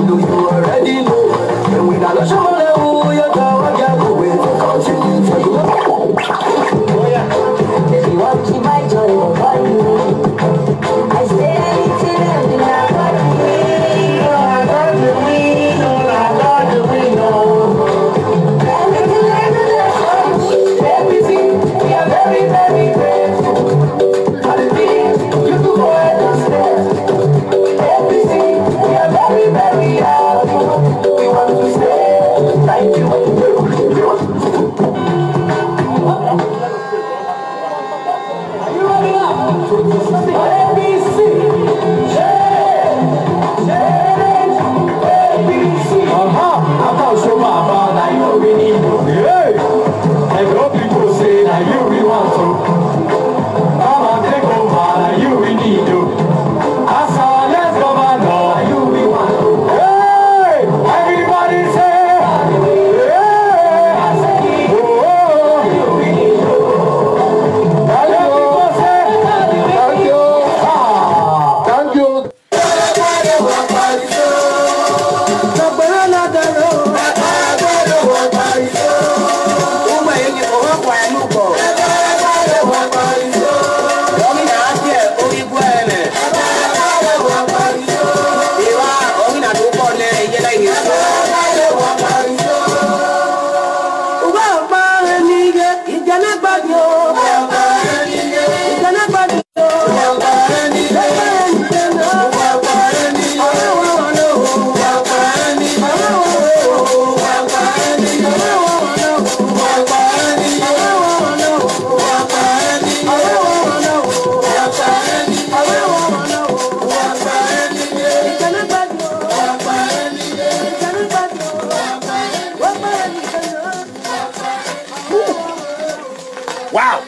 know you already know. And we got a show on you're going to get away. Continue for you. Oh yeah. If you want to my joy, I say anything and I got the win. I got the win. I got the win. Everything, we are very, very grateful. Everything, you do for understand. Everything, we are very, very happy. We want to say thank you. Are you ready now? ABC, change, ABC. I'm not sure about that. You really know. Hey, and all people say that you really want to. Come on, take over. That you really need to. As long as governor, you really want to. Hey, everybody say. Hey, I say. Oh, you really need to. Thank you. Thank you. Wow!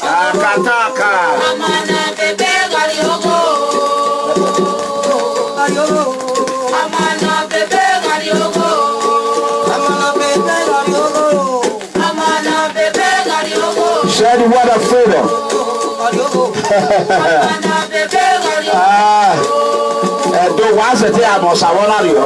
Akataka! Share the word of freedom. Do once a day I must have one of you.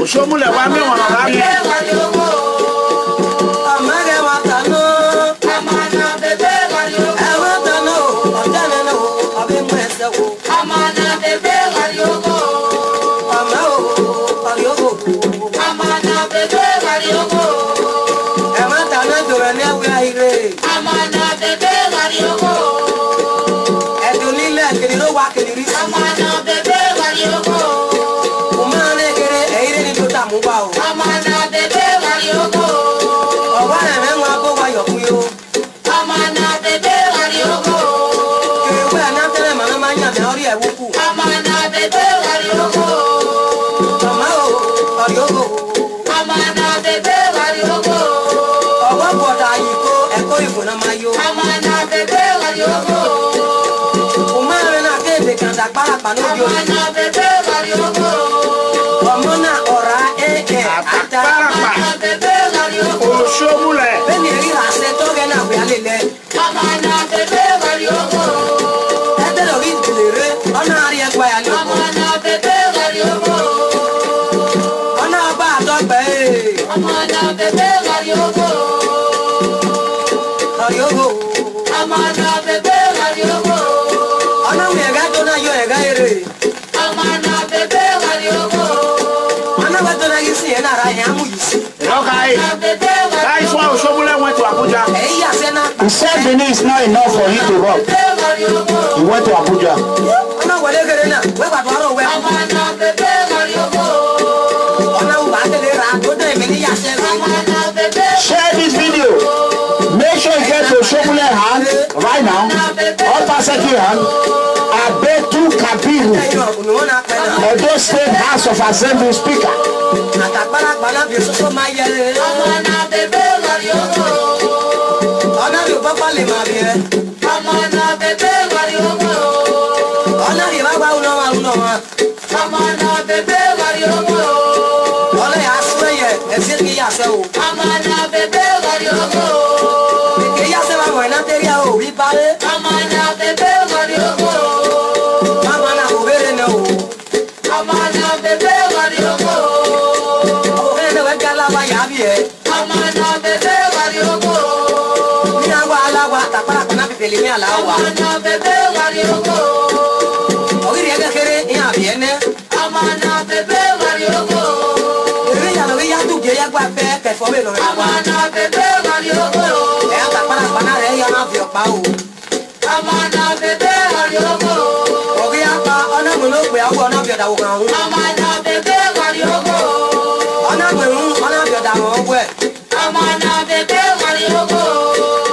Somule wa mi wana rabi. Amage matano. Amana bebe radio. Amatano. Ajane no. Abe mwese wo. Amana bebe radio. Amao. Radio. Amana bebe radio. Amatano dorane wa ire. Amana bebe radio. Edulile kediro wa kediri. Amana bebe radio. Amana bebe wariogo. Owana menwa go wayokuyo. Amana bebe wariogo. Kewe anatele mama manya me ori ewuku. Amana bebe wariogo. Amao wariogo. Amana bebe wariogo. Owa boda yiko eko ibo na mayo. Amana bebe wariogo. Umare na kebe kanda para panodio. Amana bebe wariogo. Amona ora He said Benin is not enough for him to rob. He went to Abuja. Share this video. Make sure you get to Shomule hand right now. All Pasaki hand. Abetu Kabiru, Edo State House of Assembly Speaker. le ma bien. Amana bebe wariogo. Ona di ba ba uno ma. Amana bebe wariogo. Ona ya sure ye, esir ki ya se o. Amana bebe wariogo. Ke ya se ba buena te ya o bi pare. Amana bebe wariogo. Amana o bere no. Amana bebe wariogo. O bere we kala ba ya bi e. Amana bebe wariogo. Pelime ala wa amana bebe wariogo ogiri ega kere ya viene amana bebe wariogo eri ya lo ya tu je ya gba pe ke fo be lo amana bebe wariogo e ata para re ya na fi opa o amana bebe wariogo ogi apa ona mo lo pe awo ona bi oda wo kan amana bebe wariogo ona mo ona bi oda wo we amana bebe wariogo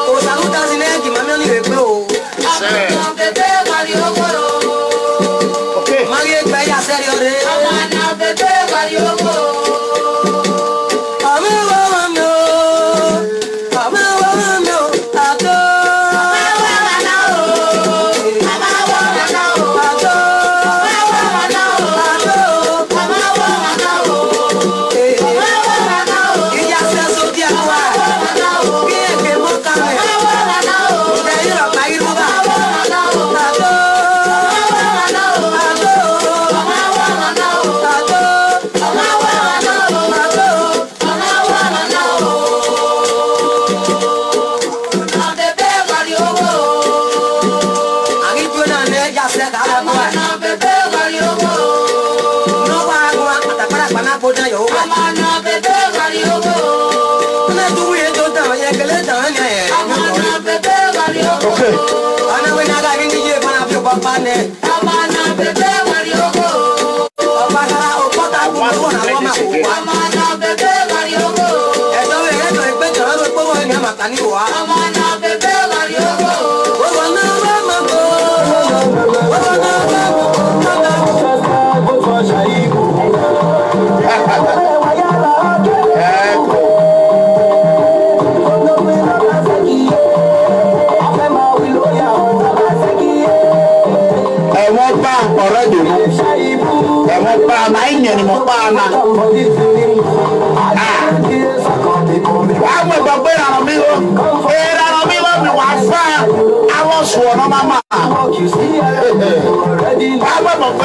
o saluta sine ki mami oni re pe o okay magie pe ya serio re amana bebe wariogo Okay. Ana wena ga hindi je pana pyo papa ne. Amana bebe wariogo. Opara opota ku na wa ma ku. Amana bebe wariogo. Eto we eto e pe jara ro po wa ni amatani wa. Amana bebe wariogo. Wo na ma ma go. Wo na ma go. Wo fa shaibu. Ni mo pa na àwọn gbogbo ìrànà mi o mi wà fà àwọn sùn ọ̀nà mama àwọn gbogbo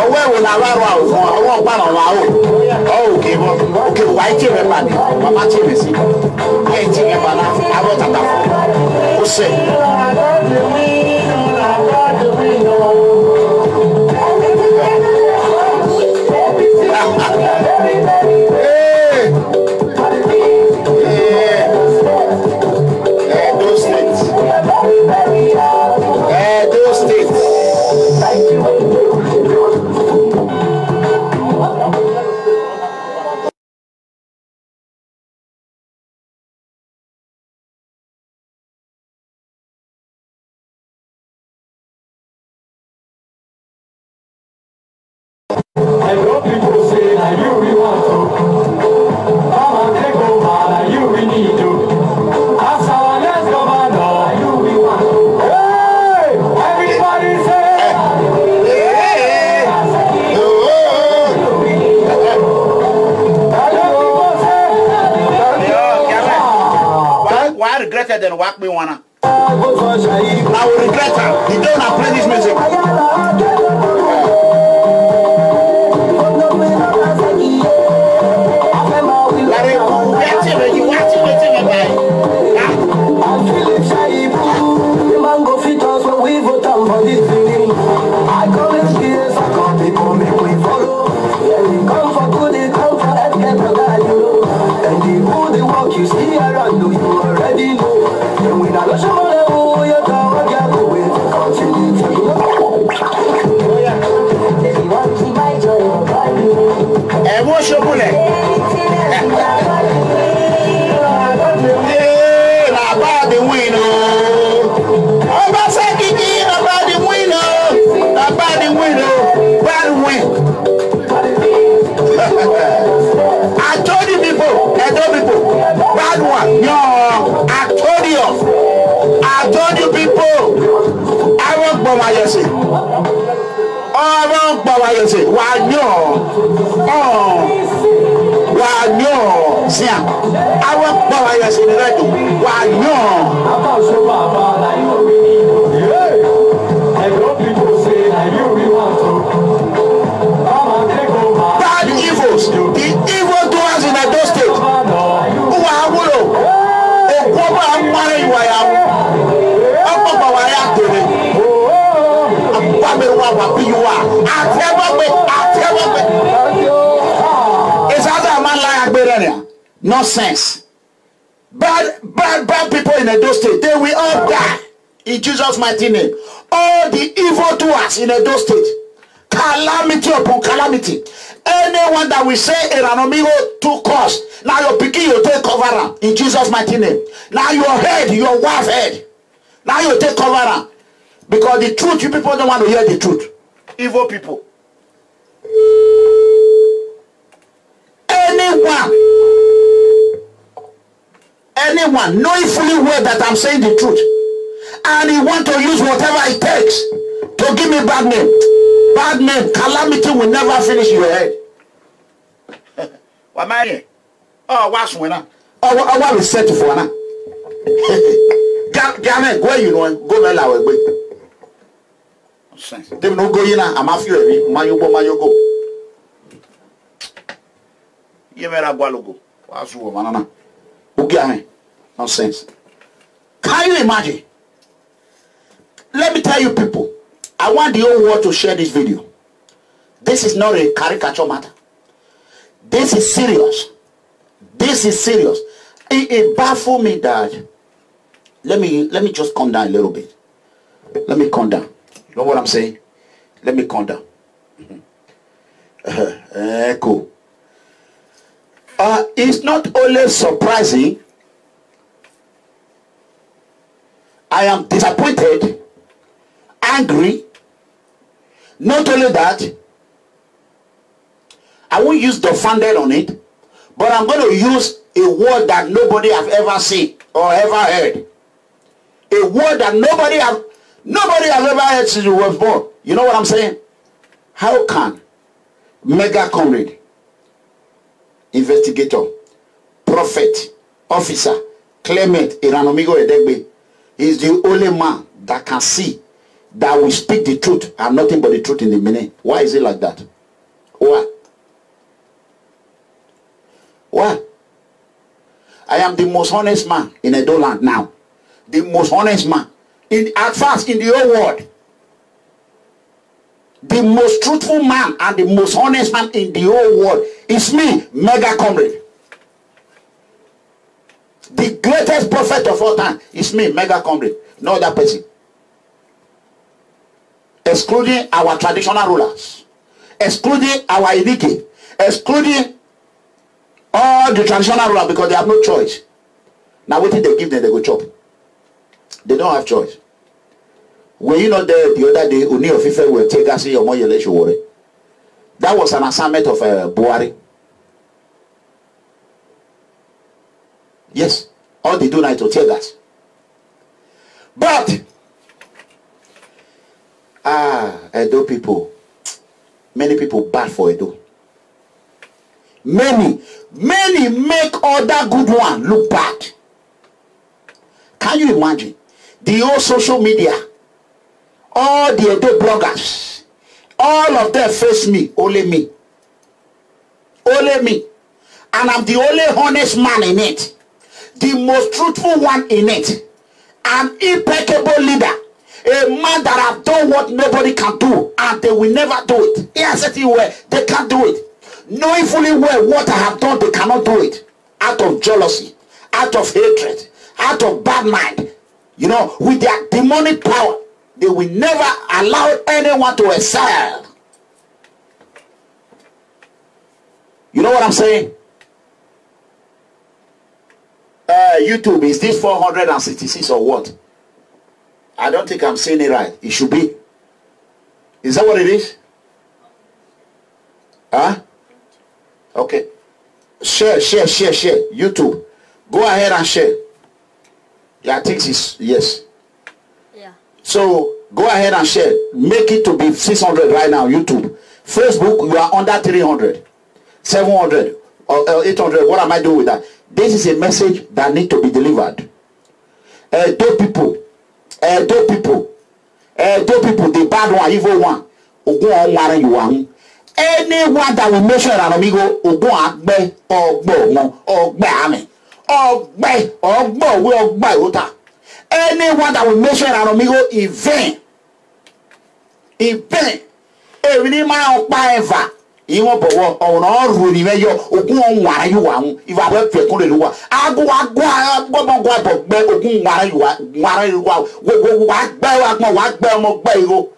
ọwọ́ ẹ̀wò náà wà rọ àwọn ọwọ́ ọ̀pá náà wà ó òkè bọ́ òkè wà á tí rẹ̀ pàdé mama tí rẹ̀ sí ẹ̀ tí rẹ̀ pàdé àwọn tàtà fún ó sẹ̀. Then whack me wanna. I will regret her. You don't have play this music. You see around you already know. And when I look at you, you're going to continue to I told you people. I won't bomb my yes. I won't bomb my yes. Why no? Oh, why no? See, I won't bomb my yes. Why no? Bad evils, the evil doers in Edo State. Who are who? Nonsense. Bad people in Edo State, they will all die in Jesus' mighty name. All the evil doers in Edo State, calamity upon calamity. Anyone that will say Iranomigo to cause, now your picking you take cover up in Jesus' mighty name. Now your head, your wife head, now you take cover up. Because the truth, you people don't want to hear the truth. Evil people. Anyone knowing fully well that I'm saying the truth, and he want to use whatever it takes to give me bad name, calamity will never finish your head. What am I here? Oh, what's winner? Oh, what is set for now? Gamen, go you know, go me la we. They no go in. I'm after you. Mayogo. You me la go. What's you manana? Okay, nonsense. Can you imagine? Let me tell you people, I want the whole world to share this video. This is not a caricature matter. This is serious. This is serious. It baffles me that. Let me just calm down a little bit. Let me calm down. You know what I'm saying? Let me calm down. Cool. It's not only surprising, I am disappointed, angry. Not only that, I won't use the funded on it, but I'm going to use a word that nobody have ever seen or ever heard. A word that nobody has ever heard since you was born. You know what I'm saying? How can mega comrade, investigator, prophet, officer, Clement Iranomigo Edegbe is the only man that can see, that will speak the truth and nothing but the truth in the meaning? Why is it like that? Why? Why? I am the most honest man in Edo land now. The most honest man. At first in the whole world. The most truthful man and the most honest man in the whole world is me, Mega Comrade. The greatest prophet of all time is me, Mega Comrade. No other person. Excluding our traditional rulers. Excluding our Idike. Excluding all the traditional rulers, because they have no choice. Now what did they give them? They go chop. They don't have choice. Were you not there the other day? Uni of Ife will take us your money election worry. That was an assignment of Buhari. Yes, all they do now is to take us. But Edo people, many people bad for Edo. Many make other good one look bad. Can you imagine? The whole social media, all the Edo bloggers, all of them face me, only me. Only me. And I'm the only honest man in it. The most truthful one in it. An impeccable leader. A man that have done what nobody can do, and they will never do it. Yes, they can't do it. Knowing fully well what I have done, they cannot do it. Out of jealousy, out of hatred, out of bad mind. You know, with their demonic power, they will never allow anyone to excel. You know what I'm saying? YouTube, is this 466 or what? I don't think I'm saying it right. It should be. Is that what it is? Huh? Okay. Share. YouTube. Go ahead and share. Yeah, I think it's yes. So go ahead and share. Make it to be 600 right now. YouTube, Facebook, you are under 300, 700 or 800. What am I doing with that? This is a message that needs to be delivered. Those people, the bad one, evil one. Anyone that will mention an amigo, Ogun Agbe, or anyone that will mention an amigo in vain. In vain. Every man ever. You want to walk on all ruling mayor, Ogun why you want. If I work for Kulua, I go,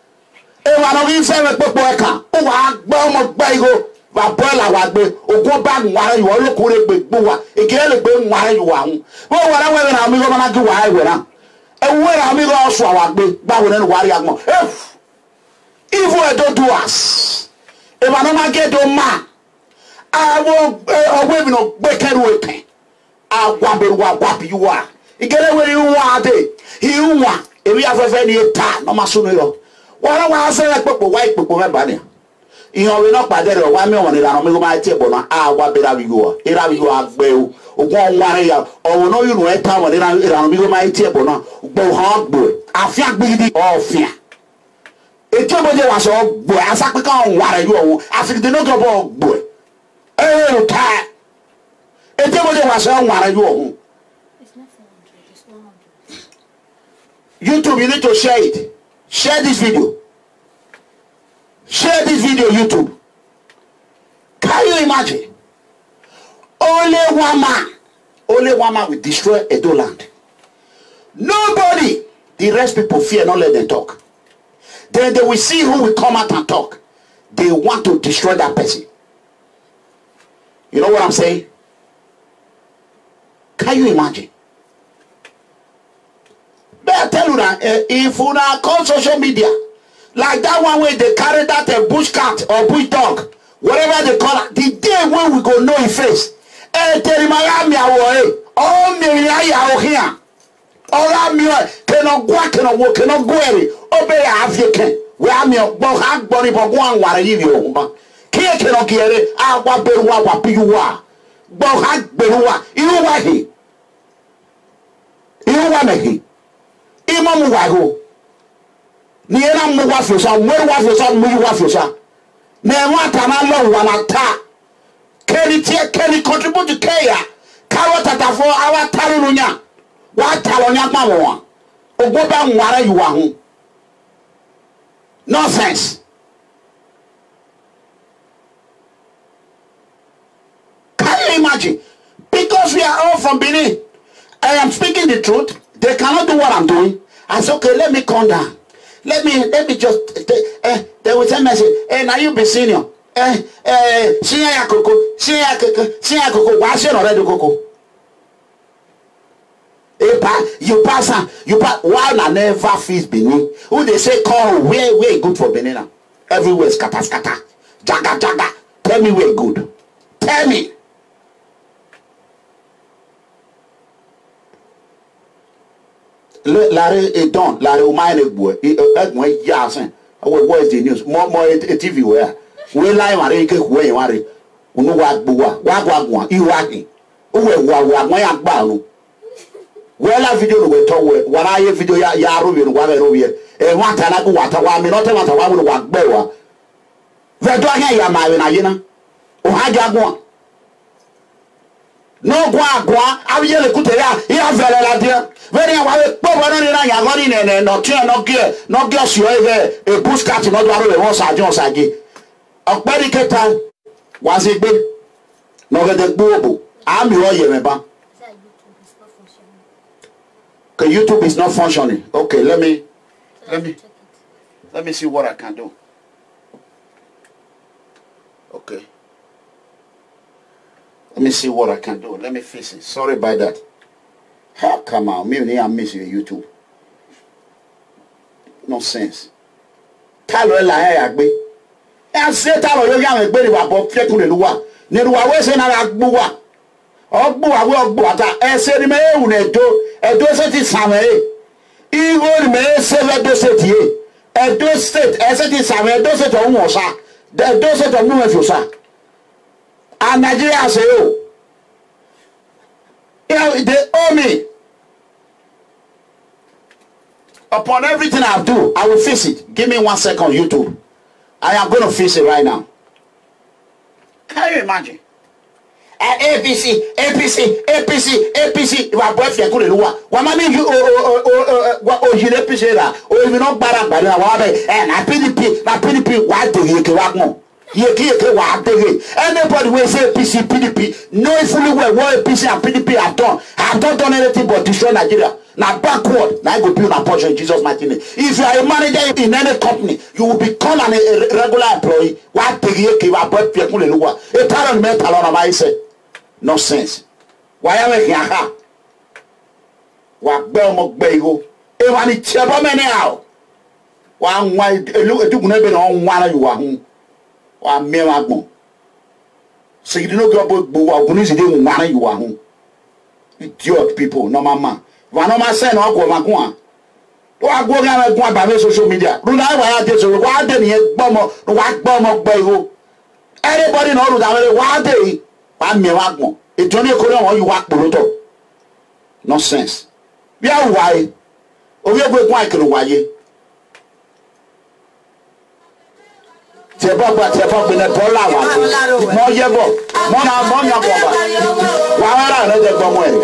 Ewa no bi se me popo eka o wa gba mo gba igo va bola wa gbe ogun ba nwara yo olokore gbegbo wa egele gbe nwara yo wa hu wo wara we na mi go na gi wa we na ewe na mi go so wa gbe gba we na wari agbon evil e don't do us ewa no ma get do ma awo ogwe bi no gbe keru epe agwa beru wa gwa bi wa igele we yu wa de hi wa ewi afefe ni ta no ma so no yo wọ́n wá sẹ́yìn pẹ̀pọ̀ wá ìpèpọ̀ mẹ́bàá ni ìhàn òwe náà pàdé rẹ̀ wá mẹ́wọ̀n ní ìlànà mímọ́ ayé tí ẹ̀bọ̀ náà á wá bẹ́ẹ̀ ìráwíyọ̀ àgbẹ̀ o ògùn ọ̀hún ara yà ọ̀hún náà yìí rẹ̀ táwọn ìlànà mímọ́ ayé tí ẹ̀bọ̀ náà gbọ̀ hàn gbọ̀ àfíà gbìgìdì ọ̀fíà ètò ìbòjì wà sọ gbọ̀ asápẹ́ká ọ̀hún ara yìí ọ̀hún àfìgìdì náà gbọ̀ gbọ̀ ẹ̀rọ ká ètò ìbòjì wà sọ ọ̀hún ara yìí ọ̀hún. YouTube, you need to share it. Share this video. Share this video, YouTube. Can you imagine? Only one man will destroy Edo land. Nobody. The rest people fear, not let them talk. Then they will see who will come out and talk. They want to destroy that person. You know what I'm saying? Can you imagine? I tell you that if you now call social media like that one way they carry that bush cat or bush dog, whatever they call it, the day when we go know his face, tell him I am here, all me here, all I me cannot walk, cannot go any, obey African. We are me, but I'm body for one while you know. Here cannot get it, I want to what you are. But I berua, you are he. You are he. Imam wago ni era mu wa fosa mwe wa fosa mu wa fosa na wa ta na lo wa na ta keni contribute to care kawo tatafo awa taru nunya wa ta lo nya pa won ogbo ba nwara yi wa ho nonsense. Can you imagine? Because we are all from Benin, I am speaking the truth. They cannot do what I'm doing. I said, okay, let me calm down. Let me just, they will tell me, say, now you be senior. Senior koko, why should already koko? You pass, while I never feels Benin. Who they say, call, where good for Benin? Everywhere is kata. Jaga. Tell me where good. Tell me. Larry Edon, Larry Umane boy, Edwin Yasin. What is the news? More TV where we lie and where you are. Unu wagwa, you waggy. My balu. Well, I video will talk when I video Yaru and Wavero. And one time I go water, one minute, not a woman walk better. Vedua Yamarina. Oh, I got one. No gwa awiyele kuteya ya vele la dia very wa po wona ni na ya gori ne no tie no ge so eve e bush cat no do aro e won sage operi keta wa se gbe no ge de gbobo ami o ye me ba. Okay, YouTube is not functioning. Okay, let me see what I can do. Okay. Let me see what I can do. Let me fix it. Sorry about that. How come on? Me I miss your YouTube. No sense. Talo la agbe. I say talo yo ya agbe ni wa bo fekun le luwa. Ni luwa we se na agbo wa. Ogbo wa we ogbo ata. E se ni me ewu na edo se ti same e. Even me save Edo State here. Edo State, I said this, Edo State of Musa. The Edo State of Musa. And Nigeria say, oh, they owe me. Upon everything I do, I will fix it. Give me 1 second, YouTube. I am going to fix it right now. Can you imagine? APC. If I brought you to what I mean, you APC that, or if you not bad, and I PDP, why do you get more? Anybody will say PDP, knowing fully well what APC and PDP have not done anything but destroy Nigeria. Now backward, now I go build a portion in Jesus' mighty name. If you are a manager in any company, you will become a regular employee. What do you give a birth people in the world? A talent mental on my say. No sense. Why am I here? What Belmok Bago? Evan it's now. One white look never on one you are home. One mere agmo. So you don't go about Bunis doing one you are home. Idiot people, no mama. One of my son or go Macua. What go on by social media? Run I did so why didn't you bomber, what bomber Bago? Everybody knows that one day. One miracle. It's only a column you walk brutal. Nonsense. We are why. Oh, we are going to why. Tebaba in a polar one. More yebo. Mona Boba. Why are they going?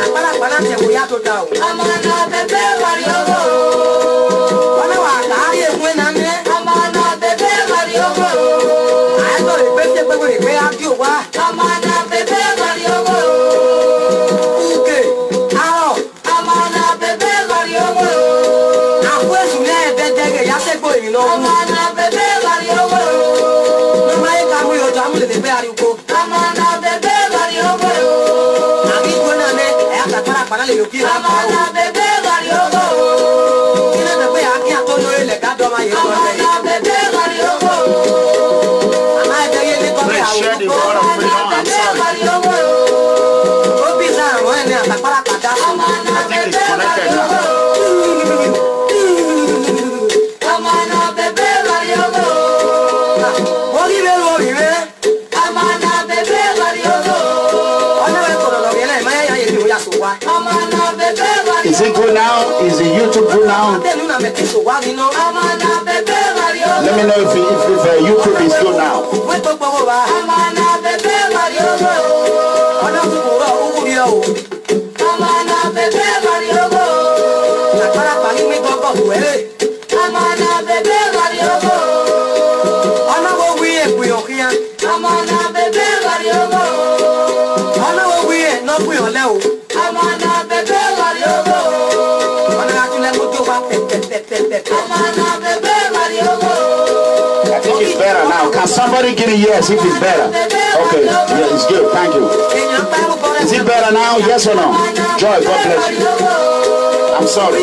Is it good now? Is the YouTube good now? Let me know if YouTube is good now. I think it's better now. Can somebody give me yes if it's better? Okay, yeah, it's good. Thank you. Is it better now? Yes or no? Joy, God bless you. I'm sorry.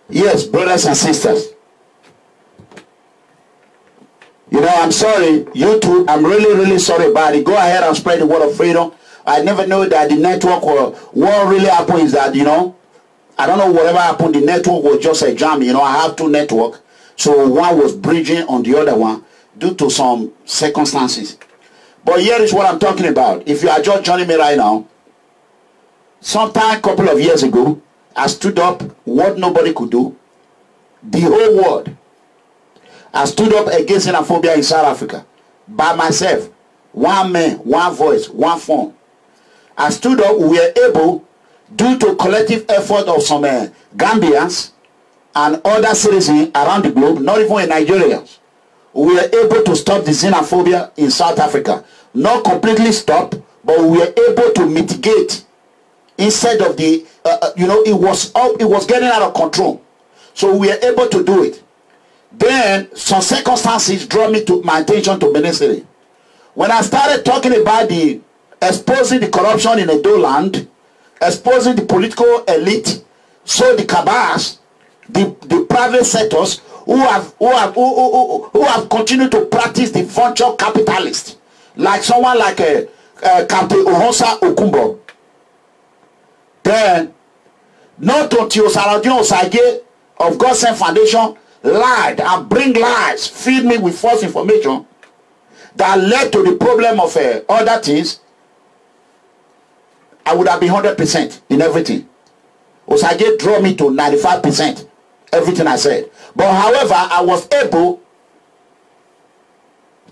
Yes, brothers and sisters. You know, I'm sorry, YouTube, I'm really sorry about it. Go ahead and spread the word of freedom. I never know that the network or what really happened is that, you know, I don't know whatever happened, the network was just a jam. You know, I have two networks. So one was bridging on the other one due to some circumstances. But here is what I'm talking about. If you are just joining me right now, sometime a couple of years ago, I stood up what nobody could do. The whole world. I stood up against xenophobia in South Africa. By myself. One man, one voice, one phone. I stood up, we were able, due to collective effort of some Gambians and other citizens around the globe, not even in Nigerians, we were able to stop the xenophobia in South Africa. Not completely stop, but we were able to mitigate instead of the it was getting out of control. So we were able to do it. Then some circumstances drew my attention to ministry. When I started talking about the exposing the corruption in Edo land, exposing the political elite, so the cabals, the private sectors who have continued to practice the venture capitalist, like someone like Captain Ohonsa Okumbo. Then, not until Saladin Osage of God Sent Foundation lied and bring lies, feed me with false information that led to the problem of other things, I would have been 100% in everything. Osage drew me to 95%, everything I said. But however, I was able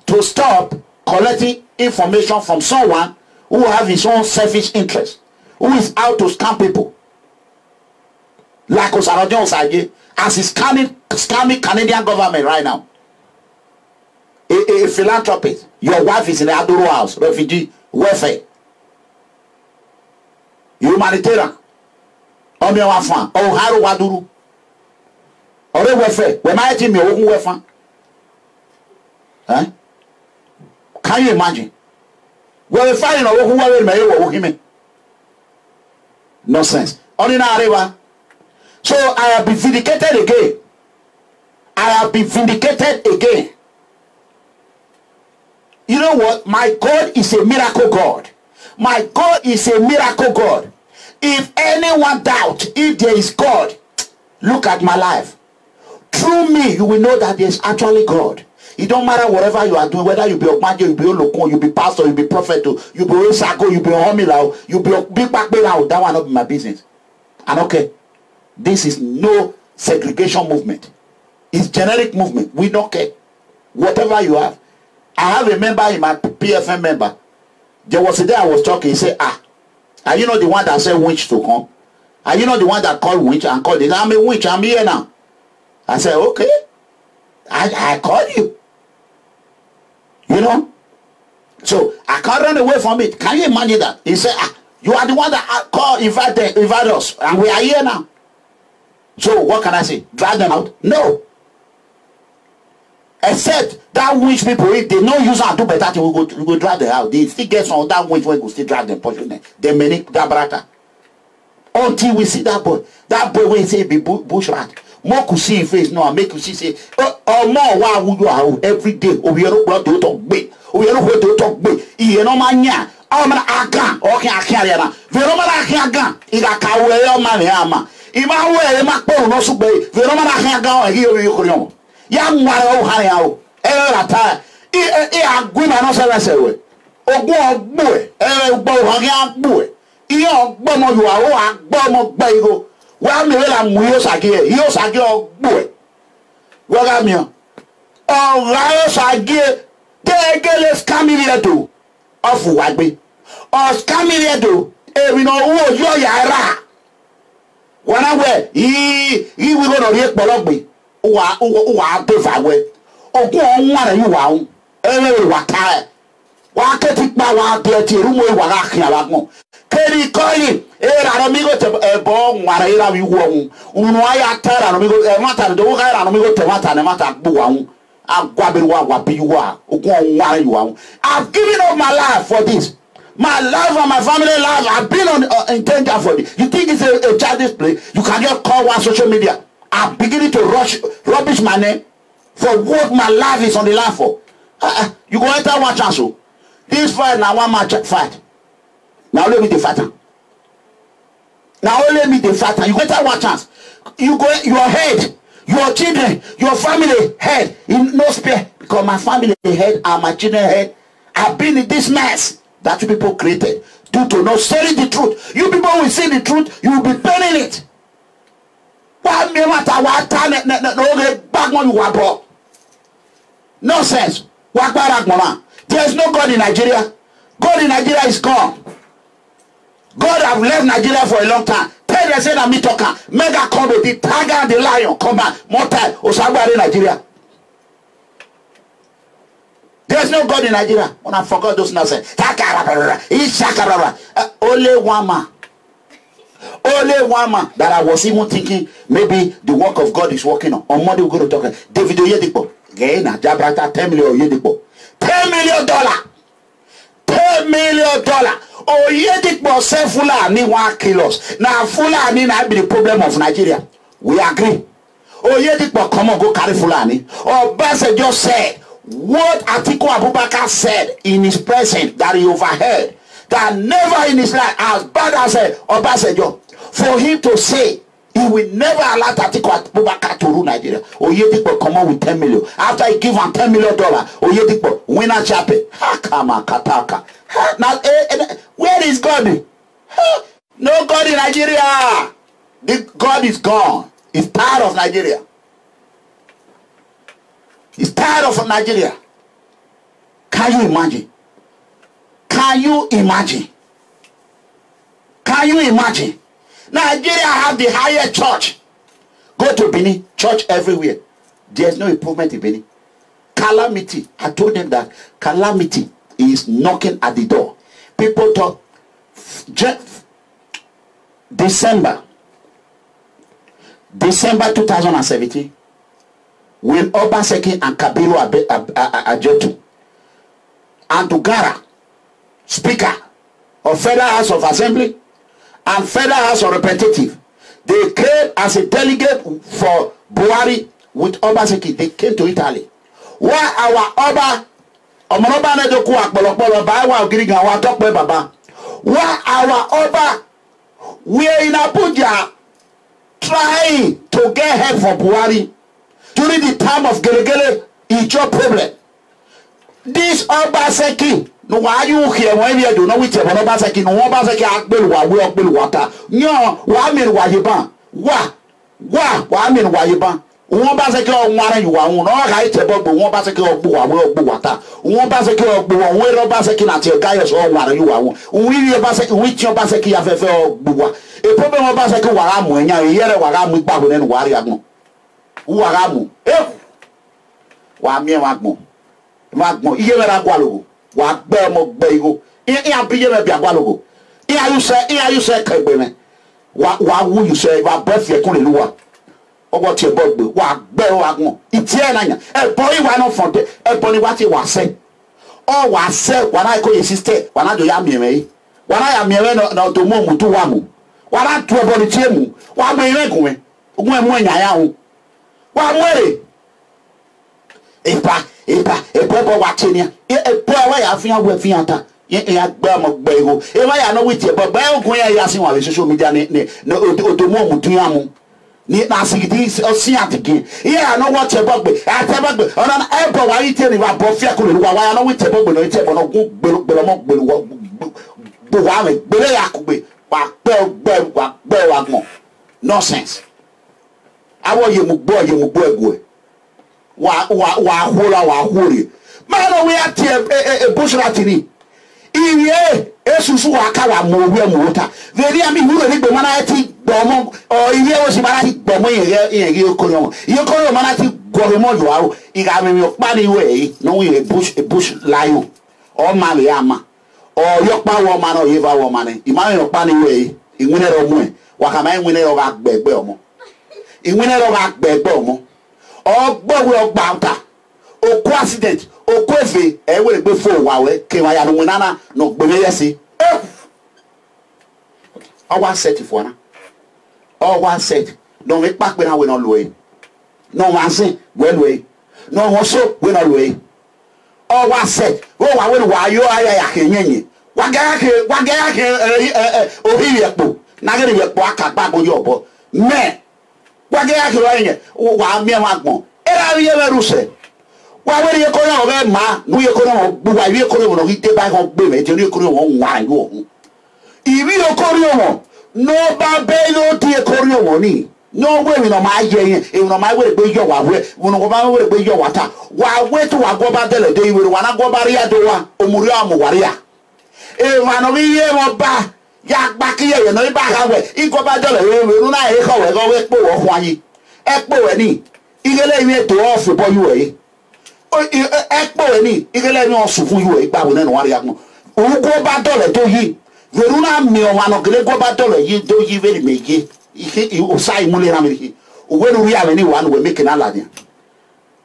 to stop collecting information from someone who have his own selfish interest, who is out to scam people. Like Osarajon Osage, as he's scamming Canadian government right now. A philanthropist. Your wife is in the Adoro house, refugee, welfare. Humanitarian. Omi wafan. Oh, haru waduru. Ore welfare. We might me ogun welfare. Huh? Can you imagine? Well, if I know who will me. Nonsense. Only now, Areva. So I have been vindicated again. I have been vindicated again. You know what? My God is a miracle God. My God is a miracle God. If anyone doubt if there is God, look at my life. Through me, you will know that there is actually God. It don't matter whatever you are doing, whether you be Okmajo, you be Olokun, you be pastor, you be prophet, you be Osago, you be Homilao, you be Big Back Belao. That will not be my business. And okay, this is no segregation movement. It's generic movement. We don't care. Whatever you have. I have a member in my PFM member. There was a day I was talking. He said, are you not the one that said winch to come? Are you not the one that called winch and called it? I'm a winch. I'm here now. I said, okay. I called you. You know? So I can't run away from it. Can you imagine that? He said, you are the one that called, invite us. And we are here now. So what can I say? Drive them out? No. Except that winch people, if they no use and do better thing, we go drive them out. They still get some that winch when we still drive them, pushing them. They many that brata. Until we see that boy when he say be bush rat. More could see in face now and make you see say, oh more why would you are every day? Oh, we are not to talk big. Oh, we are not to talk big. He no mania. Oh man, I can't. Okay, I can't. Veroma I can't. Iga kawe yo man yama. Ima we ma po no sube. Veroma I can't go and hear you kono. Yang wara o hare o rata agui ma no se we ogun ogbo gbo han agbo iye ogbo mo yo awo agbo mo gba igo wa mi la mu yo sage ogbo we ga mi o ra yo sage tegele scamile do ofu wa gbe o scamile do e we no wo yo yara wana we we go no ri pologbe wa devawe ogun onwa re wa un ele wa ta wa ke ti pa wa de ti rumo wa ga kan wa gun keri koyi e ra no mi go te ebo nwa re ra wi wo un unu aya ta ra no mi go e mata do ga ra no mi go te mata ne mata gbu wa un agwa be wa bi wa ogun onwa re wa un. I've given up my life for this. My life and my family life, I've been on in danger for this. You think it's a childish play? You can just call one social media. I'm beginning to rubbish my name for what my life is on the line for. You go enter one chance. So this fight now one match fight. Now let me the fighter. Now let me the fighter. You go enter one chance. You go your head, your children, your family head in no spare because my family head and my children head have been in this mess that you people created due to not saying the truth. You people will say the truth. You will be burning it. Nonsense. There is no God in Nigeria. God in Nigeria is gone. God have left Nigeria for a long time. Tell them say that me talker. Mega come with the tiger and the lion. Come back. More time. Osagwa in Nigeria. There's no God in Nigeria. When I forgot those nonsense. Only one man. Only one man that I was even thinking maybe the work of God is working on. On Monday we're going to talk. David Oyedepo. Again, Jabrata, $10 million Oyedepo. $10 million. $10 million. Oyedepo say Fulani 1 kilos. Now Fulani na be the problem of Nigeria. We agree. Oyedepo come on go carry Fulani. Obase just said what Atiku Abubakar said in his presence that he overheard. That never in his life, as bad as Obasanjo, for him to say he will never allow Atiku Abubakar to rule Nigeria. Oyedepo come on with 10 million. After he give him $10 million, Oyedepo winner chape. Hakama kataka. Now, where is God? No God in Nigeria. The God is gone. He's tired of Nigeria. He's tired of Nigeria. Can you imagine? Can you imagine? Can you imagine? Nigeria have the highest church. Go to Benin, church everywhere. There's no improvement in Benin. Calamity. I told them that calamity is knocking at the door. People talk. December 2017, when Obaseki and Kabiru Ajetu and Tugara, Speaker of Federal House of Assembly and Federal House of Representatives, they came as a delegate for Buhari with Obaseki. They came to Italy. Why our Oba Omonoba Nedoku Akbolokbolo Bawa Ogirigan wa Tokpe Baba? Why our Oba we are in Abuja trying to get help for Buhari during the time of Gelegele Ijo problem? This Obaseki, no, why you here when you do not with your Obaseki, no Obaseki Akbel wa we Akbel water. No, why mean Wajiban? Why mean Wajiban? Obaseki on one you are on all right about Obaseki or Bua will water. Obaseki or Bua, where Obaseki at your guys or what you are. We Obaseki, which Obaseki have ever Bua. A problem of Obaseki Waramu, and you hear Waram with Babu and Wariamu. Waramu, eh? Wamia Magmo. Magmo, Yera Gualugo, what Belmo Bago, Ia Bia Gualugo. Here you say, Kabene. What would you say about breath your Kulua? Or what your boat do? What Bell Wagmo? It's here, a boy, why not for the a boy what you was said? Or was said when I call your sister, when I do Yami, when I am here no to Momu to Wamu. What I do about the Chemu? What may you go? When I am? What way? A purple watching you, a poor way I feel with Fianta. Yet, Belmo Bago. If I know with you, but Bell Guayas on social media, no to Momu to Yamu. Need not see this or see it again. Yeah, I know what you're about. I tell you, on an apple, why you tell me about Bofiaku, why I know it's about when it's about nonsense. I want you boy. Wa man, we are a bush latini. Iye esusu wakala mowe mota veri ami huro ni gbe manati domo o iye o si manati domo yen okoro manati gore mo yo awo iga mi opa ni we no we a bush lion o ma le ama o yo pa wo ma no yeva wo ma ni ima yo pa ni we inwine ro mu e wakama inwine ro ga gbegbe omo inwine ro ga gbegbe omo o gbo we o gba uta o ko accident o ko efe e we gbe fo wa we ke wa ya no nana no gbe me yesi o wa set for na o wa set no me pa pe na we no lo e no wa sin we lo e no wo so we no lo e o wa set o wa we wa yo aya ya kenyenye wa ga ke o hi yepo na ga yepo aka pa bo yo bo me wa ga ke wa yen wa mi wa gbon era ye be ruse wa we ye ko na be ma nu ye ko na bu wa ye ko no ite ba ko gbe me je ni ko no wa yo ibi o ko ri o no ba be yo ti e ko ri o ni no we mi no ma ye yin e no ma we gbe yo wa we no ko ba we gbe yo wa ta wa we to wa go ba dele de iwe wa na go ba ri ado wa omuri amu wari ya e ma no bi ye mo ba ya gba ki ye no ba ka we i go ba dele we no na e ko we go we po wo hwan yi e po we ni igele imi to off bo yu e ekpo ni igele mi osu fún you igba wo na wa ya mo ugo ba dole to yi veruna mi o wa no gele go ba dole yi do yi very meje ihe o sai mule na mi o we ru ya ni wa no we make na la dia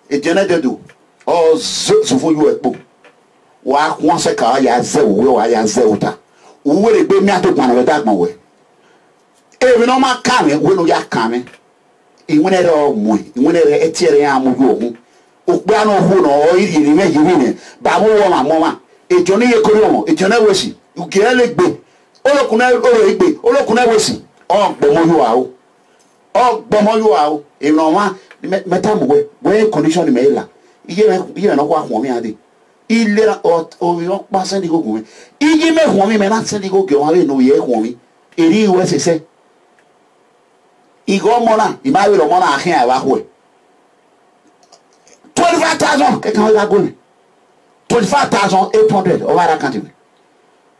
e jene de do o su fún you ekpo wa kwon se ka ya ze we wa ya ze uta o we re gbe mi atopon na we da gbon we e mi no ma ka mi we no ya ka mi iwene re o mu iwene re etiere ya mu yo hu okpe anu hu no o iri ni meji ni ba mu wo ma mo ma ejo ni ye kori mo ejo na wesi ugire le gbe olokun na oro igbe olokun na wesi o gbo mo yo a o e no ma meta mo we condition ni me la iye no kwa ho mi ade ilera o yo pa se ni gogun mi iye me ho mi me na se ni gogun wa we no ye ho mi eri we se igo mo na imawe lo mo na ahin a wa ho 25,000 ke kan la go ni 25,800 o wara kan ti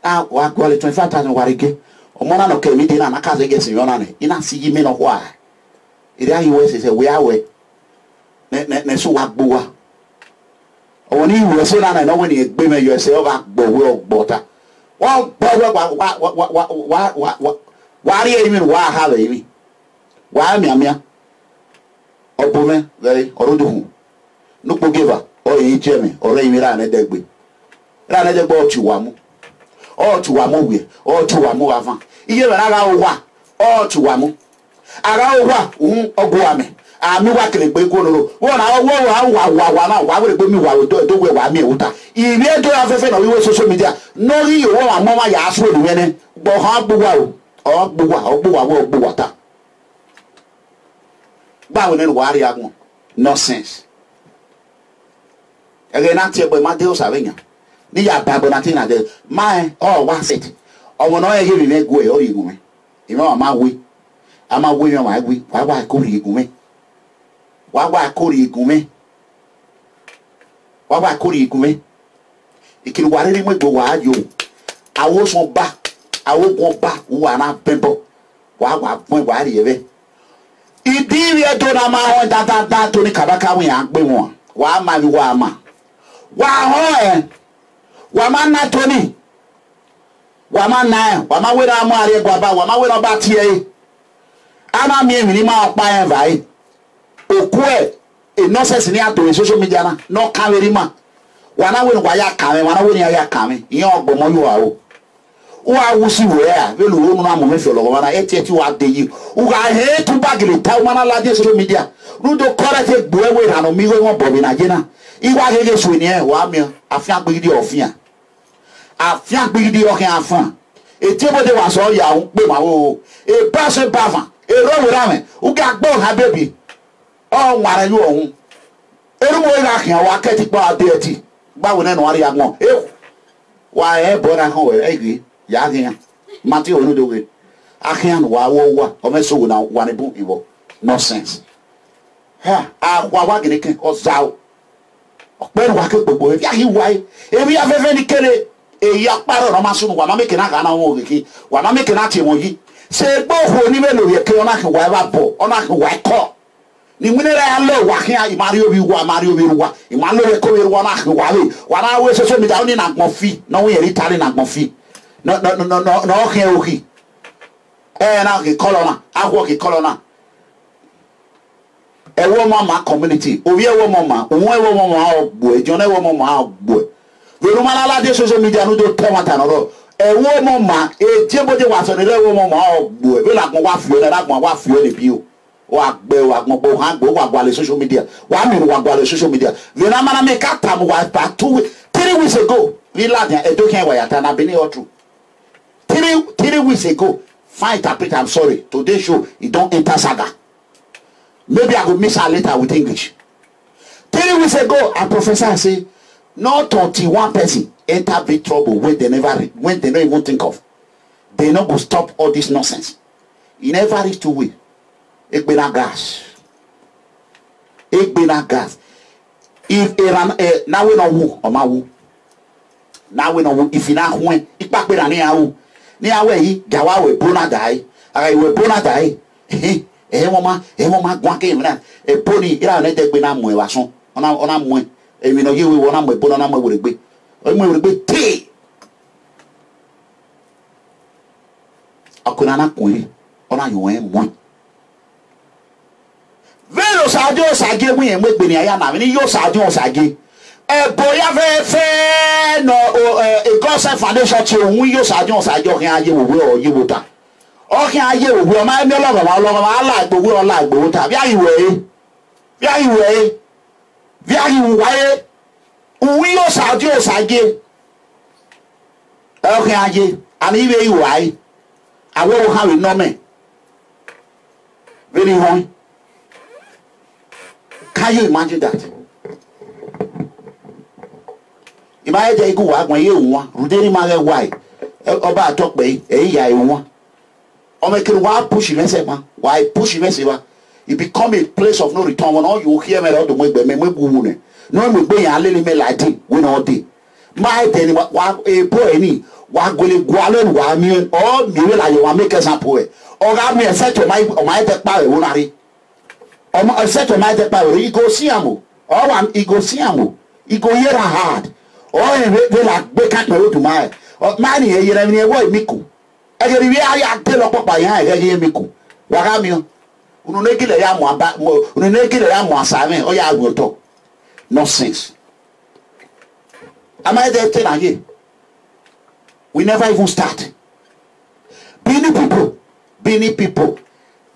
ah wa go le 25,000 wa rege o mo na no ke mi de na ka ze ge se yo na ne ina si yi me no ho a iri ayi we se we awe ne so wa gbo wa o ni we so na no we ni egbe me yo se o ba gbo we o gbo ta wa gbo wa ri e mi wa ha le mi wa miamia obume very oroduhu nukpo giver o yin jeme ore yin ra na degbe o chiwa mu we o chiwa mu avan iye be na ga owa o chiwa mu ara owa ogu ame ami wa kele gbe gonoro wo na wa na wa we gbe mi wa do we wa mi wuta ibi edo afefe na wiwe social media no ri yo wa mo ma ya aso ni wene gbo ha gbuwa o gbuwa ta báwo ni wàá rí agbọn nonsense ẹgbẹ náà tiẹ bọ ẹ má dé ọsà wẹnyà níyà bá bọ náà tí náà dé máa ọ wá set ọmọ náà yẹ kí mi mẹgbọ ẹ ọ rí igun mi ìmọ wà máa wé mi wà wé wàá wà kórè igun mi wàá kórè igun mi ìkìlì wà rí mọ ìgbò wàá yọ àwòsàn bá àwògùn bá wà náà bẹ́ẹ̀ bọ wàá rí ẹ bẹ́ẹ̀. Ìdírí ẹjọ́ náà máa hàn dáadáa tó ní kàbákàwé yà ń gbé wọn wàá máa fi wàá mà wàá hàn ẹ wàá máa ná tóní wàá máa ná ẹ wàá máa wéra mú àárẹ̀ gbàgbà wàá máa wéra bá tiẹ̀ yìí àná mi èmi ní máa pa ẹ̀ báyìí òkú ẹ̀ ìnọ́sẹ̀sì ní àtòwé social media náà náà kàwé rí mà wàá náà wéra wàá yà kàwé wàá náà wéra yà kàwé ìyẹn ọgbọ̀mọ́ yóò wà o. Wa wusi wea velo wono na mo mefe lo wana eti wa de yi uga he tu bagile ta mana la de social media rudo korete gbewe ra no mi we won bobi na jena iwa gege so ni e wa mi afia gbigidi ofia okin afan eti bo de wa so ya un pe ma wo e ba se bavan e ro we ra me uga gbo ha baby o nware yu ohun eru mo ira kan wa keti pa ade eti gbawo na no ari agbon e wa e bo na kan we egri ya gyan mati onu do we akyan wa o me so na wa ne bu iwo nonsense ha wa gele ken o zao o pe wa ke gbogbo ya hi wa e mi afefe ni kere e ya paro no ma sunu wa ma meke na ka na won ogeke wa ma meke na ti won yi se gbo ho ni melo ye ke ona ke wa ba bo ona ke wa ko ni munere ya lo wa kyan imari obi wa imalo re ko we wa na ke wa na we so mi da oni na gbon fi na won ye ri tari na gbon fi no okay okay na ke colona agwo ke colona e wo mama community obi e wo mama ohun e wo mama ogbo ejo na e wo mama ogbo vero mala la de social media no do tomata no e wo mama e jeboje wa so ni le wo mama ogbo e be la gbon wa fi o na gbon wa fi o le bi o wa gbe wa gbon bo han gbo wa gba le social media wa mi wa gba le social media vero mala me ka tam wa pa 3 weeks ago we la dia e do ken wa ya ta na be ni otru 3 weeks ago, fine interpret, I'm sorry. Today's show, it don't enter saga. Maybe I will miss her later with English. 3 weeks ago, a professor say, no 21 person enter big trouble when they don't even think of. They not go stop all this nonsense. It never reach 2 weeks. It be na gas. If Iran now we know who or ma who. Now we know if you not when it back with an ni awe yi gawa we bona dai aga we bona dai mo ma gwan ke mi na e boni ira na degbe na mo e wa so ona mo Emi no ye we wona mo ebono na mo weregbe. O mo weregbe te. Akuna na kun ona yo en mo. Velo saje mu yen mo gbe ni aya na mi ni yo saje. Boya fe no a God's foundation che ohun yo saje kin aye wo o ye wo ta. O kin aye wo o ma mi ologo ma ala gbogbo ola gbogbo ta bi ayiwe. Bi ayiwe waye. Ohun yo saje. O kin aye ani iwe iwai. Awo ha we no me. Very high. Can you imagine that? Imagine you go out when you want. Ruderi mage why? Oba talk be. Ya you want. O make it why push him say man. Why push him say man? It become a place of no return. When all you hear me all the way be me bu no me be yan lele me like we no dey. My then wa e boy ni wa gole gwalen wa mi o mi we la you wa make example e. O ga me set to my te pa e wonari. O set to my te pa e go see am o. O wa e go see am o. E go hear hard. O we like be cat me to my. O man e yere mi e wo mi ku. E ge wi aya te lo papa yan e ge mi ku. Wa ga mi o. Unu ne gile ya mo aba unu ne gile ya mo asame o ya agbo to. Nonsense. Am I there telling you? We never even start. Many people.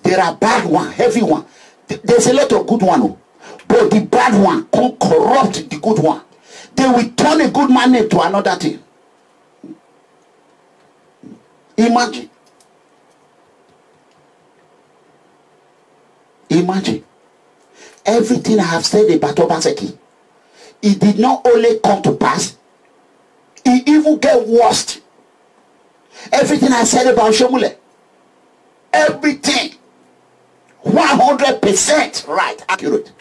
There are bad one, heavy one. There's a lot of good one. But the bad one can corrupt the good one. They will turn a good man into another thing. Imagine. Everything I have said about Obaseki, it did not only come to pass, it even get worse. Everything I said about Shomule, everything 100% right, accurate.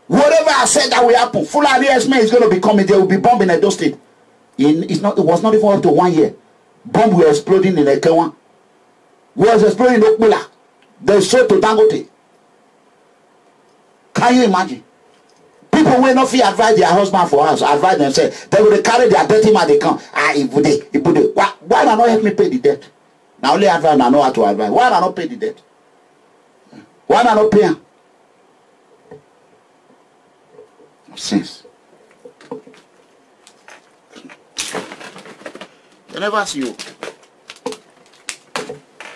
Whatever I said that will happen, Fulani Esme is going to be coming. There will be bomb in Edo State. It was not even up to 1 year. Bomb were exploding in Ekewan. Was exploding in Okmula. They sold to Dangote. Can you imagine? People will not feel advise their husband for house, advise themselves. They will carry their dirty man, they come. Why not help me pay the debt? Now only advise, I know how to advise. Why not pay the debt? Why not pay? Sense. They never see you.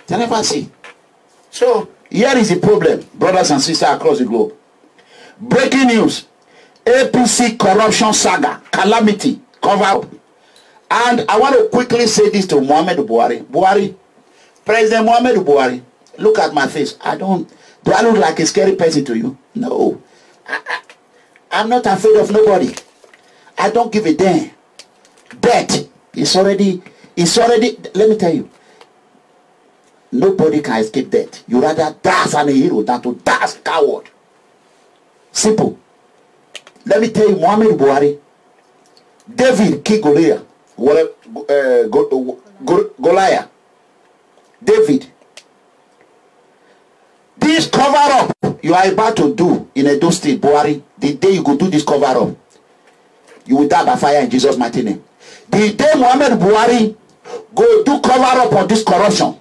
They never see. So here is the problem, brothers and sisters across the globe. Breaking news. APC corruption saga, calamity, cover up. And I want to quickly say this to Muhammadu Buhari. President Muhammadu Buhari, look at my face. Do I look like a scary person to you? No. I'm not afraid of nobody. I don't give a damn. Death is already, let me tell you, nobody can escape death. You rather die as a hero than to die as a coward. Simple. Let me tell you, Muhammadu Buhari, David killed Goliath. David. This cover up you are about to do in Edo State, Buhari, the day you go do this cover up, you will die by fire in Jesus' mighty name. The day Muhammadu Buhari go do cover up on this corruption,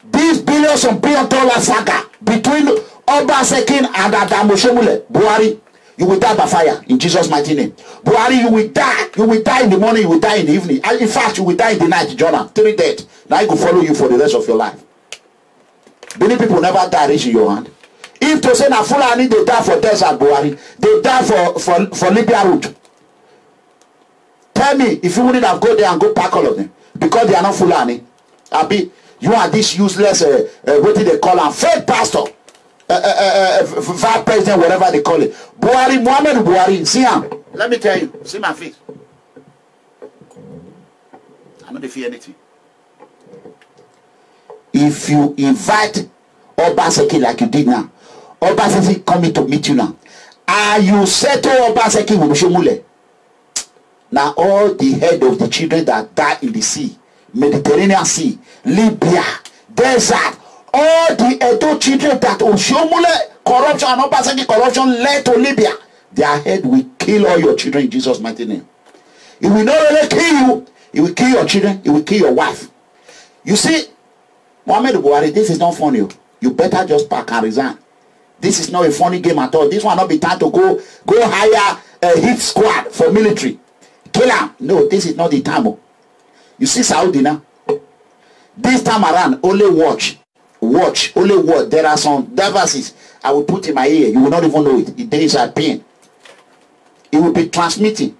this billions and $billion saga between Obaseki and Adamu Shomule, Buhari, you will die by fire in Jesus' mighty name. Buhari, you will die. You will die in the morning, you will die in the evening. And in fact, you will die in the night, Jonah. 3 deaths. Now I will follow you for the rest of your life. Many people never die reaching your hand. If to say na Fulani, they die for desert, Buhari. They die for Libya route. Tell me, if you wouldn't have go there and go pack all of them, because they are not Fulani. You are this useless, what did they call them? Fake pastor. Vice president, whatever they call it. Buhari, Muhammadu Buhari, see him. Let me tell you, see my face. I don't fear anything. If you invite Obaseki like you did now, Obaseki coming to meet you now, and you settle Obaseki with Shomule. Now all the head of the children that die in the sea, Mediterranean Sea, Libya, desert, all the Edo children that Oshomule corruption and Obaseki corruption led to Libya, Their head will kill all your children in Jesus' mighty name. It will not only kill you, it will kill your children, it will kill your wife. You see, Muhammad Buhari, this is not funny. You better just pack and resign. This is not a funny game at all. This will not be time to go hire a hit squad for military. Kill him. No, this is not the time. You see Saudi now? This time around, only watch. Only watch. There are some devices I will put in my ear. You will not even know it. The day is at pain. It will be transmitting.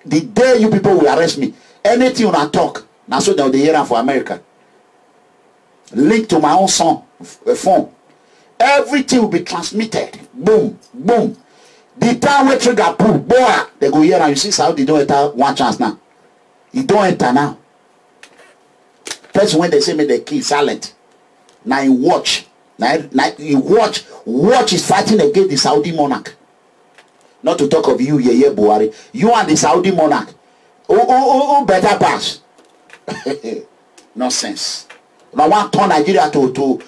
The day you people will arrest me, anything when I talk, now so they'll hear for America. Link to my own phone. Everything will be transmitted. Boom, boom. The time where trigger pull, boy, they go here and you see Saudi don't enter one chance now. He don't enter now. First when they say me the key silent. Now you watch. Now you watch is fighting against the Saudi monarch. Not to talk of you, Yeye Buhari. You are the Saudi monarch. Oh, better pass. Nonsense. Now want turn Nigeria to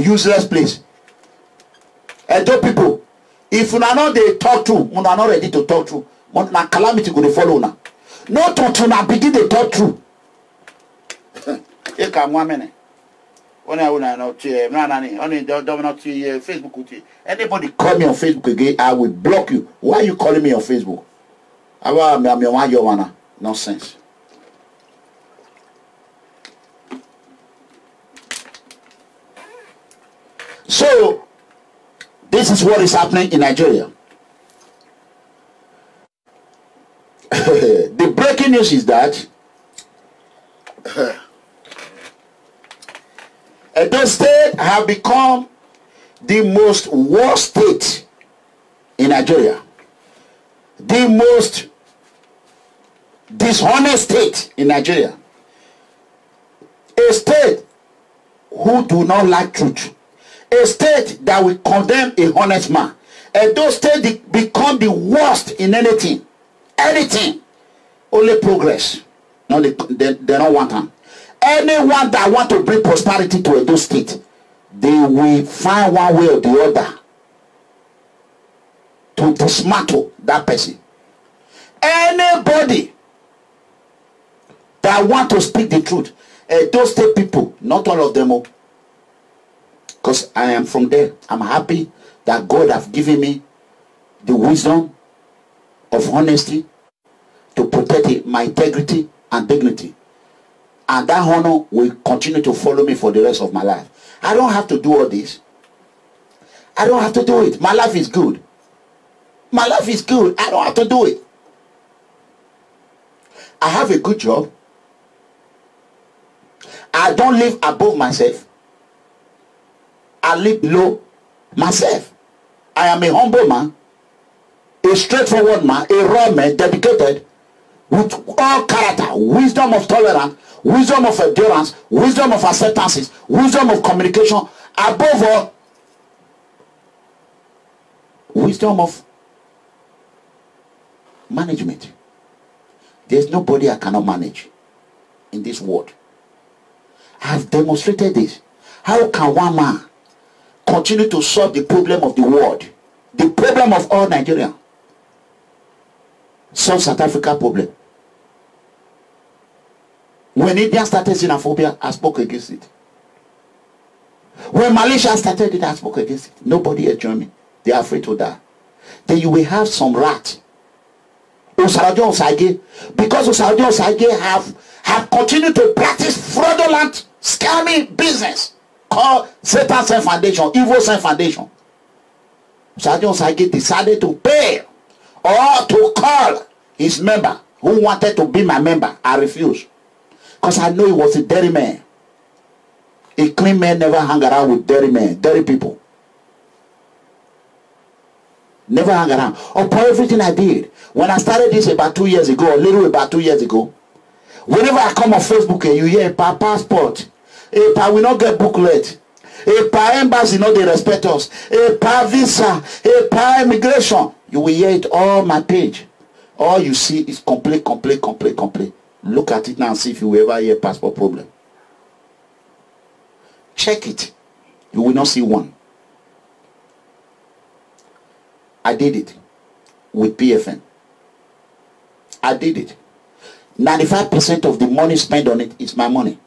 useless place. And those people, if you are not they talk to, you are not ready to talk to, now calamity go to follow now. No talk to now begin to talk to. Here come 1 minute. Facebook. Anybody call me on Facebook again, I will block you. Why are you calling me on Facebook? Nonsense. So, this is what is happening in Nigeria. The breaking news is that Edo State have become the most worst state in Nigeria. The most dishonest state in Nigeria. A state who do not like truth. A state that will condemn a honest man. Edo State become the worst in anything. Anything. Only progress. No, they don't want them. Anyone that want to bring prosperity to Edo State, they will find one way or the other to dismantle that person. Anybody that want to speak the truth, Edo State people, not all of them, because I am from there. I'm happy that God have given me the wisdom of honesty to protect my integrity and dignity. And that honor will continue to follow me for the rest of my life. I don't have to do all this. I don't have to do it. My life is good. My life is good. I don't have to do it. I have a good job. I don't live above myself. I live below myself. I am a humble man, a straightforward man, a raw man, dedicated, with all character, wisdom of tolerance, wisdom of endurance, wisdom of acceptances, wisdom of communication, above all, wisdom of management. There's nobody I cannot manage in this world. I have demonstrated this. How can one man continue to solve the problem of the world, the problem of all Nigerians? Solve South Africa problem. When India started xenophobia, I spoke against it. When Malaysia started it, I spoke against it. Nobody has joined me. They are afraid to die. Then you will have some rat. Osarajo Osage, because Osarajo Osage have continued to practice fraudulent, scammy business called Satan Sent Foundation, Evil Sent Foundation. Osarajo Osage decided to pay or to call his member who wanted to be my member. I refused. Because I know he was a dirty man. A clean man never hang around with dirty men, dirty people. Never hang around. Upon everything I did. When I started this about 2 years ago, a little about 2 years ago, whenever I come on Facebook and you hear a passport, a will not get booklet, a embassy not they respect us, a visa, a immigration, you will hear it all my page. All you see is complete. Look at it now and see if you ever hear passport problem. Check it. You will not see one. I did it. with PFN. I did it. 95% of the money spent on it is my money.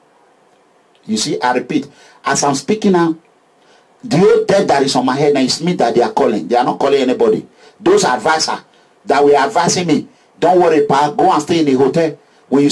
You see, I repeat, as I'm speaking now, the old debt that is on my head now is me that they are calling. They are not calling anybody. Those advisors that were advising me, don't worry, pa, go and stay in the hotel. When you